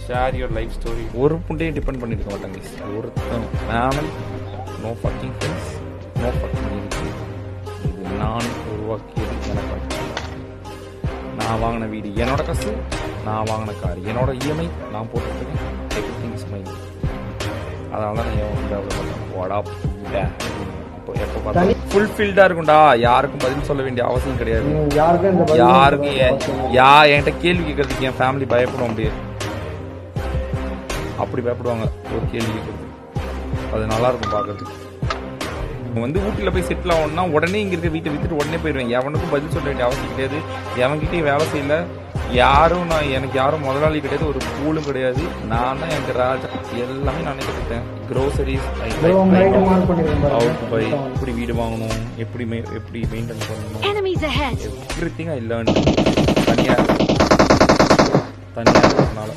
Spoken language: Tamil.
Share your life story. ஒரு புண்டையும் டிபெண்ட் பண்ணியிருக்க மாட்டாங்க. ஒருத்தன் மேனல் no fucking friends no fucking இருக்கு. இது நான் உருவாக்கியது எனக்கு. நான் வாங்கின வீடு என்னோட காசு, நான் வாங்கின கார் என்னோட இஎம்ஐ, நான் போட்டுருக்கேன். Everything's my. அதனால தான் இப்போ எப்போ பார்த்தா ஃபுல்ஃபில்டா இருக்கும்டா. யாருக்கும் பதில் சொல்ல வேண்டிய அவசியம் கிடையாது. யாருக்கும் என்கிட்ட கேள்வி கேட்கறதுக்கு என் ஃபேமிலி பயப்படும். அப்படியே அப்படி பயப்படுவாங்க ஒரு கேள்வி கேட்கறது. அது நல்லா இருக்கும் பார்க்கறதுக்கு. ஊட்டியில் போய் செட்டில் ஆகணும்னா உடனே இங்கே இருக்க வீட்டை வித்துட்டு உடனே போயிடுவேன். எவனுக்கும் பதில் சொல்ல வேண்டிய அவசியம் கிடையாது. எவன்கிட்டையும் வேலை செய்யல. எனக்கு யாரும் முதலாளி கிடையாது. ஒரு கூலும் கிடையாது. நான் தான் எனக்கு ராஜா. எல்லாமே நானே கற்றுக்கிட்டேன். க்ரோசரிஸ், அவுட் பை, எப்படி வீடு வாங்கணும், எப்படி மெயின்டைன் பண்ணணும், எவ்ரிதிங் ஐ லேர்ன். தனியாக இருக்கிறதுனால